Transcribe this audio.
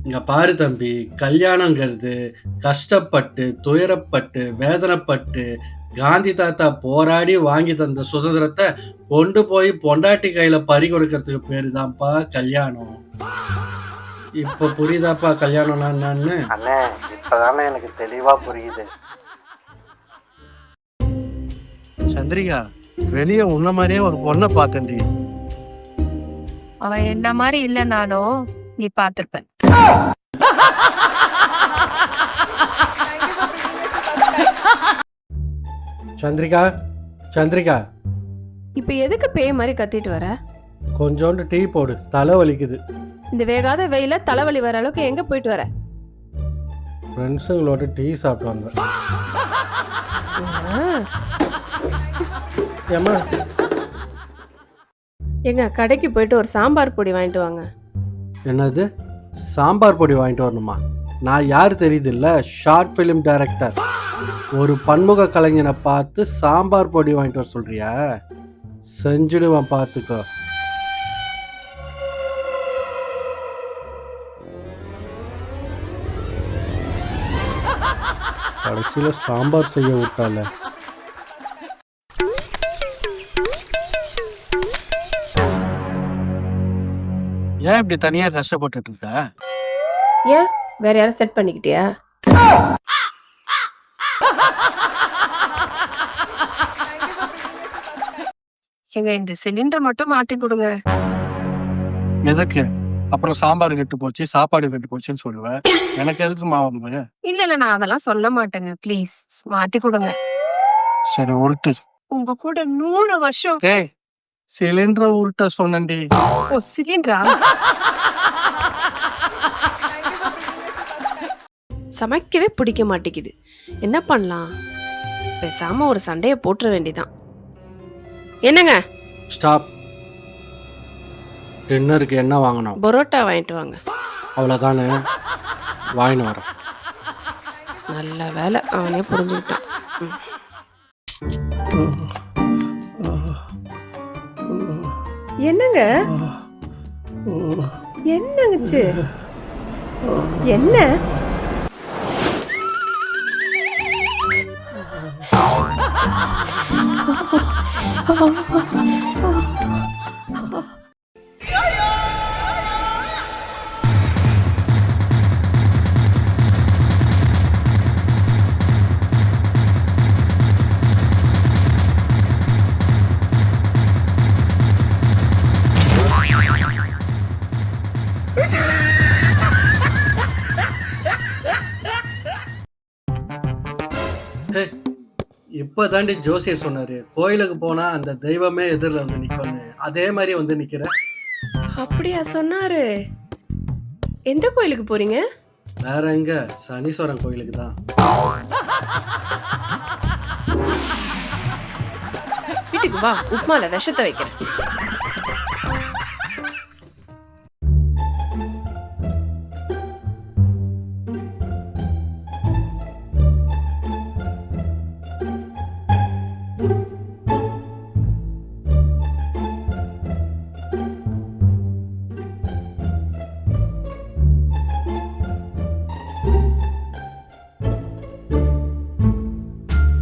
இங்க பாரு தம்பி, கல்யாணங்கிறது கஷ்டப்பட்டு, துயரப்பட்டு, வேதனைப்பட்டு, காந்தி தாத்தா போராடி வாங்கி தந்த சுதந்திரத்த கொண்டு போய் பொண்டாட்டி கையில பறி கொடுக்கறதுக்கு பேரு தான்ப்பா கல்யாணம். இப்ப புரியுதாப்பா கல்யாணம்னா என்னன்னு? அண்ணே இப்பதானே எனக்கு தெளிவா புரியுது. சந்திரிகா, வெளியே உன்ன மாதிரியே ஒரு பொண்ணை பார்த்தேன்டி. அவன் என்ன மாதிரி இல்லைனாலும் நீ பார்த்திருப்ப. சந்திரிகா, சந்திரிகா, இப்ப எதுக்கு பேய் மாதிரி கத்திட்டு வர? கொஞ்சோண்டு டீ போடு, தலை வலிக்குது. இந்த வேகாத வெயில தலைவலி வர அளவுக்கு எங்க போயிட்டு வர? ஃப்ரெண்ட்ஸுங்களோட டீ சாப்பிட்டு வந்தேன். ஏம்மா, எங்க கடைக்கு போயிட்டு ஒரு சாம்பார் பொடி வாங்கிட்டு வாங்க. என்னது சாம்பார் பொடி வாங்கிட்டு வரணுமா? நான் யார் தெரியுது இல்ல, ஷார்ட் ஃபிலிம் டைரக்டர். ஒரு பன்முக கலைஞனை பார்த்து சாம்பார் பொடி வாங்கிட்டு வர சொல்றியா? செஞ்சுடுவேன் பார்த்துக்கோ. கடைசியில சாம்பார் செய்ய விட்டால. ஏன் இப்படி தனியா கஷ்டப்பட்டுட்டு இருக்க? ஏன் வேற யாரும் செட் பண்ணிக்கிட்டியா? எங்க இந்த சிலிண்டர் மட்டும் மாத்தி கொடுங்க. எதுக்கு? அப்புறம் சாம்பார் கெட்டு போச்சு, சாப்பாடு கெட்டு போச்சுன்னு சொல்லுவேன். எனக்கு எதுக்கு மாவு? இல்ல நான் அதெல்லாம் சொல்ல மாட்டேங்க. ப்ளீஸ் மாத்தி கொடுங்க. சரி உருட்டு. உங்க கூட 100 வருஷம். டேய், சிலிண்டர் உருட்ட சொன்னேன்டி. ஓ சிலிண்டரா? சமைக்கவே பிடிக்க மாட்டேங்குது. என்ன பண்ணலாம்? பேசாம ஒரு சண்டைய போட்டுற வேண்டிதான். என்னங்க? ஸ்டாப். டின்னருக்கு என்ன வாங்கணும்? பரோட்டா வாங்கிட்டு வாங்க. அவ்வளோதானே, வாங்கின்னு வரேன். நல்ல வேலை, அவனே புரிஞ்சுக்கிட்டான். என்னங்க? என்னங்கச்சு? என்ன? இப்போ தாண்டி ஜோசியர் சொன்னாரு, கோயிலுக்கு போனா அந்த தெய்வமே எதிரில் வந்து நிற்கணும். அதே மாதிரி வந்து நிக்கிற. அப்படியா சொன்னாரு? எந்த கோயிலுக்கு போறீங்க? வேற எங்க, சனீஸ்வரன் கோயிலுக்கு தான். வீட்டுக்கு வா, உப்மால விஷத்தை வைக்கிறேன்.